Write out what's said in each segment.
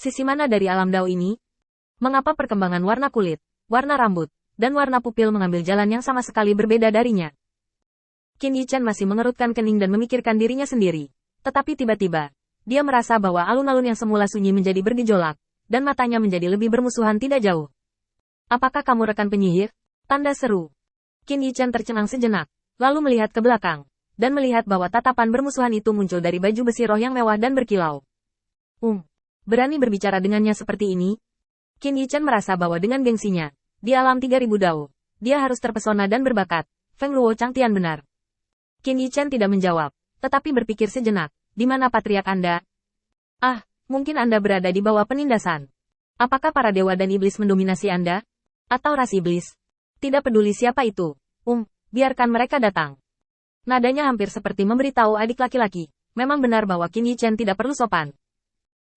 Sisi mana dari alam Dao ini? Mengapa perkembangan warna kulit, warna rambut, dan warna pupil mengambil jalan yang sama sekali berbeda darinya? Qin Yichen masih mengerutkan kening dan memikirkan dirinya sendiri. Tetapi tiba-tiba, dia merasa bahwa alun-alun yang semula sunyi menjadi bergejolak, dan matanya menjadi lebih bermusuhan tidak jauh. Apakah kamu rekan penyihir? Tanda seru. Qin Yichen tercengang sejenak, lalu melihat ke belakang, dan melihat bahwa tatapan bermusuhan itu muncul dari baju besi roh yang mewah dan berkilau. Berani berbicara dengannya seperti ini? Qin Yichen merasa bahwa dengan gengsinya, di alam 3000 Dao, dia harus terpesona dan berbakat. Feng Luo Changtian benar. Qin Yichen tidak menjawab, tetapi berpikir sejenak, di mana patriark Anda? Mungkin Anda berada di bawah penindasan. Apakah para dewa dan iblis mendominasi Anda? Atau ras iblis? Tidak peduli siapa itu. Biarkan mereka datang. Nadanya hampir seperti memberitahu adik laki-laki. Memang benar bahwa Qin Yichen tidak perlu sopan.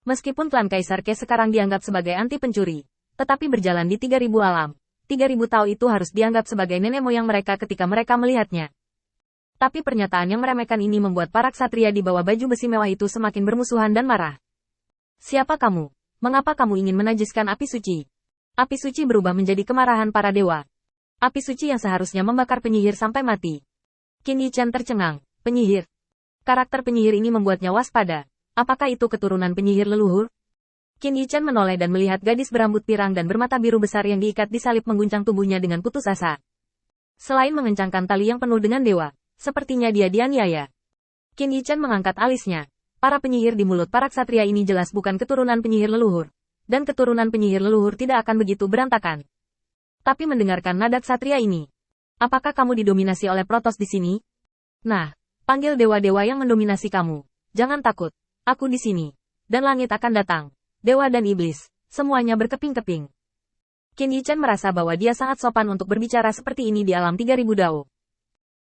Meskipun klan Kaisar Ke sekarang dianggap sebagai anti pencuri, tetapi berjalan di 3000 alam, 3000 Tao itu harus dianggap sebagai nenek moyang mereka ketika mereka melihatnya. Tapi pernyataan yang meremehkan ini membuat para ksatria di bawah baju besi mewah itu semakin bermusuhan dan marah. Siapa kamu? Mengapa kamu ingin menajiskan api suci? Api suci berubah menjadi kemarahan para dewa. Api suci yang seharusnya membakar penyihir sampai mati. Qin Yichen tercengang. Penyihir. Karakter penyihir ini membuatnya waspada. Apakah itu keturunan penyihir leluhur? Qin Yichen menoleh dan melihat gadis berambut pirang dan bermata biru besar yang diikat di salib mengguncang tubuhnya dengan putus asa. Selain mengencangkan tali yang penuh dengan dewa, sepertinya dia dianiaya. Qin Yichen mengangkat alisnya. Para penyihir di mulut para ksatria ini jelas bukan keturunan penyihir leluhur. Dan keturunan penyihir leluhur tidak akan begitu berantakan. Tapi mendengarkan nada ksatria ini. Apakah kamu didominasi oleh Protos di sini? Nah, panggil dewa-dewa yang mendominasi kamu. Jangan takut. Aku di sini. Dan langit akan datang. Dewa dan iblis. Semuanya berkeping-keping. Qin Yichen merasa bahwa dia sangat sopan untuk berbicara seperti ini di alam 3000 Dao.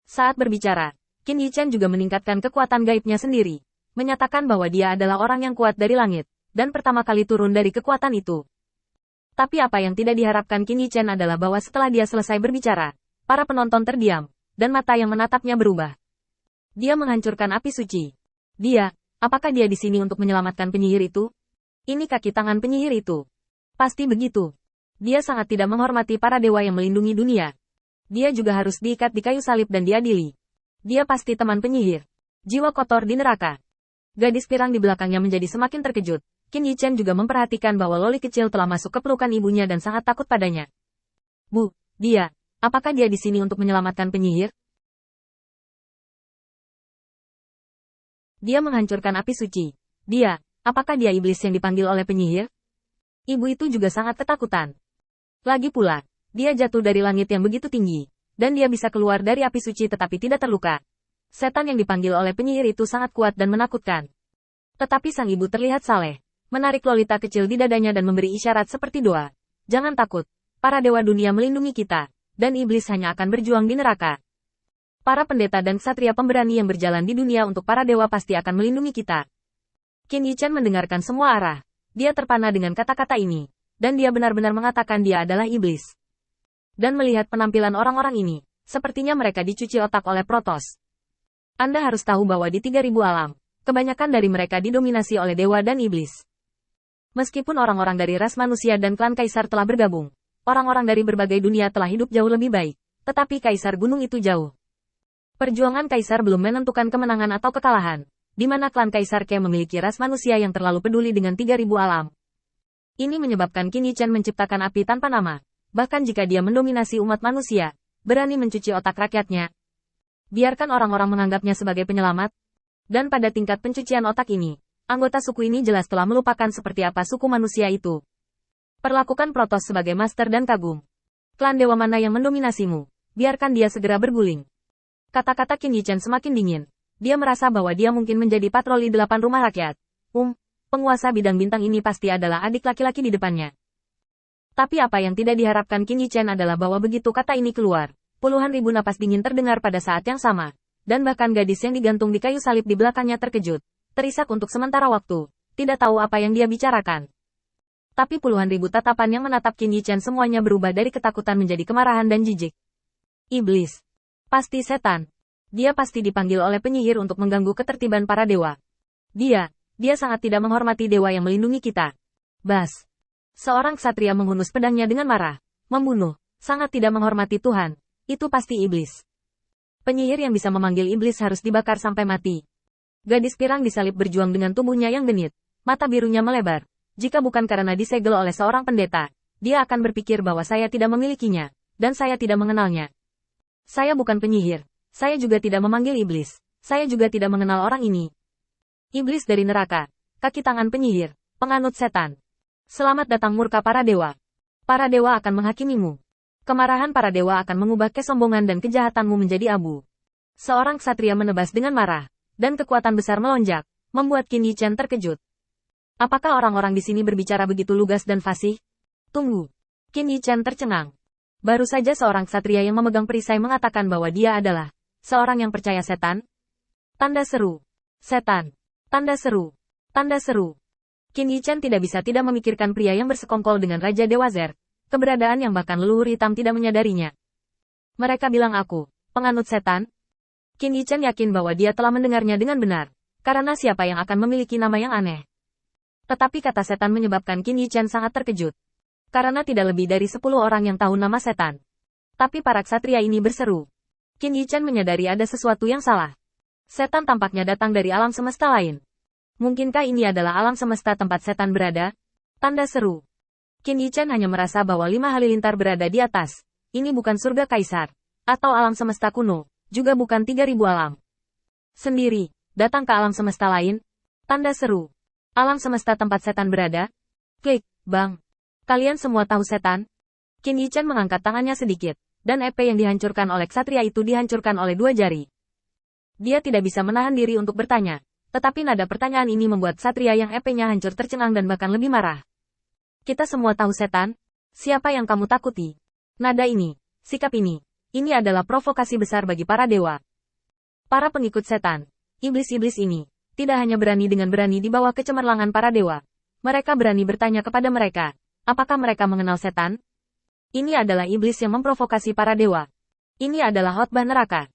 Saat berbicara, Qin Yichen juga meningkatkan kekuatan gaibnya sendiri, menyatakan bahwa dia adalah orang yang kuat dari langit, dan pertama kali turun dari kekuatan itu. Tapi apa yang tidak diharapkan Qin Yichen adalah bahwa setelah dia selesai berbicara, para penonton terdiam, dan mata yang menatapnya berubah. Dia menghancurkan api suci. Apakah dia di sini untuk menyelamatkan penyihir itu? Ini kaki tangan penyihir itu. Pasti begitu. Dia sangat tidak menghormati para dewa yang melindungi dunia. Dia juga harus diikat di kayu salib dan diadili. Dia pasti teman penyihir. Jiwa kotor di neraka. Gadis pirang di belakangnya menjadi semakin terkejut. Qin Yichen juga memperhatikan bahwa Loli kecil telah masuk ke pelukan ibunya dan sangat takut padanya. Apakah dia di sini untuk menyelamatkan penyihir? Dia menghancurkan api suci. Apakah dia iblis yang dipanggil oleh penyihir? Ibu itu juga sangat ketakutan. Lagi pula, dia jatuh dari langit yang begitu tinggi, dan dia bisa keluar dari api suci tetapi tidak terluka. Setan yang dipanggil oleh penyihir itu sangat kuat dan menakutkan. Tetapi sang ibu terlihat saleh, menarik Lolita kecil di dadanya dan memberi isyarat seperti doa. Jangan takut, para dewa dunia melindungi kita, dan iblis hanya akan berjuang di neraka. Para pendeta dan ksatria pemberani yang berjalan di dunia untuk para dewa pasti akan melindungi kita. Qin Yichen mendengarkan semua arah. Dia terpana dengan kata-kata ini, dan dia benar-benar mengatakan dia adalah iblis. Dan melihat penampilan orang-orang ini, sepertinya mereka dicuci otak oleh Protos. Anda harus tahu bahwa di 3000 alam, kebanyakan dari mereka didominasi oleh dewa dan iblis. Meskipun orang-orang dari ras manusia dan klan kaisar telah bergabung, orang-orang dari berbagai dunia telah hidup jauh lebih baik, tetapi kaisar gunung itu jauh. Perjuangan kaisar belum menentukan kemenangan atau kekalahan, di mana klan kaisar Ke memiliki ras manusia yang terlalu peduli dengan 3000 alam. Ini menyebabkan Qin Yichen menciptakan api tanpa nama, bahkan jika dia mendominasi umat manusia, berani mencuci otak rakyatnya. Biarkan orang-orang menganggapnya sebagai penyelamat. Dan pada tingkat pencucian otak ini, anggota suku ini jelas telah melupakan seperti apa suku manusia itu. Perlakukan Protos sebagai master dan kagum. Klan dewa mana yang mendominasimu? Biarkan dia segera berguling. Kata-kata Qin Yichen semakin dingin. Dia merasa bahwa dia mungkin menjadi patroli 8 rumah rakyat. Penguasa bidang bintang ini pasti adalah adik laki-laki di depannya. Tapi apa yang tidak diharapkan Qin Yichen adalah bahwa begitu kata ini keluar, puluhan ribu napas dingin terdengar pada saat yang sama, dan bahkan gadis yang digantung di kayu salib di belakangnya terkejut, terisak untuk sementara waktu, tidak tahu apa yang dia bicarakan. Tapi puluhan ribu tatapan yang menatap Qin Yichen semuanya berubah dari ketakutan menjadi kemarahan dan jijik. Iblis. Pasti setan. Dia pasti dipanggil oleh penyihir untuk mengganggu ketertiban para dewa. Dia sangat tidak menghormati dewa yang melindungi kita. Bas. Seorang ksatria menghunus pedangnya dengan marah. Membunuh. Sangat tidak menghormati Tuhan. Itu pasti iblis. Penyihir yang bisa memanggil iblis harus dibakar sampai mati. Gadis pirang disalib berjuang dengan tubuhnya yang genit. Mata birunya melebar. Jika bukan karena disegel oleh seorang pendeta, dia akan berpikir bahwa saya tidak memilikinya, dan saya tidak mengenalnya. Saya bukan penyihir. Saya juga tidak memanggil iblis. Saya juga tidak mengenal orang ini. Iblis dari neraka. Kaki tangan penyihir. Penganut setan. Selamat datang murka para dewa. Para dewa akan menghakimimu. Kemarahan para dewa akan mengubah kesombongan dan kejahatanmu menjadi abu. Seorang ksatria menebas dengan marah, dan kekuatan besar melonjak, membuat Qin Yichen terkejut. Apakah orang-orang di sini berbicara begitu lugas dan fasih? Tunggu. Qin Yichen tercengang. Baru saja seorang ksatria yang memegang perisai mengatakan bahwa dia adalah seorang yang percaya setan. Tanda seru. Setan. Tanda seru. Tanda seru. Qin Yichen tidak bisa tidak memikirkan pria yang bersekongkol dengan Raja Dewa Zer. Keberadaan yang bahkan leluhur hitam tidak menyadarinya. Mereka bilang aku, penganut setan? Qin Yichen yakin bahwa dia telah mendengarnya dengan benar. Karena siapa yang akan memiliki nama yang aneh? Tetapi kata setan menyebabkan Qin Yichen sangat terkejut. Karena tidak lebih dari 10 orang yang tahu nama setan. Tapi para ksatria ini berseru. Qin Yichen menyadari ada sesuatu yang salah. Setan tampaknya datang dari alam semesta lain. Mungkinkah ini adalah alam semesta tempat setan berada? Tanda seru. Qin Yichen hanya merasa bahwa 5 halilintar berada di atas. Ini bukan surga kaisar. Atau alam semesta kuno. Juga bukan 3000 alam. Sendiri. Datang ke alam semesta lain. Tanda seru. Alam semesta tempat setan berada. Klik. Bang. Kalian semua tahu setan? Qin Yichen mengangkat tangannya sedikit. Dan EP yang dihancurkan oleh ksatria itu dihancurkan oleh 2 jari. Dia tidak bisa menahan diri untuk bertanya. Tetapi nada pertanyaan ini membuat ksatria yang EP-nya hancur tercengang dan bahkan lebih marah. Kita semua tahu setan? Siapa yang kamu takuti? Nada ini, sikap ini adalah provokasi besar bagi para dewa. Para pengikut setan, iblis-iblis ini, tidak hanya berani dengan berani di bawah kecemerlangan para dewa. Mereka berani bertanya kepada mereka, apakah mereka mengenal setan? Ini adalah iblis yang memprovokasi para dewa. Ini adalah khotbah neraka.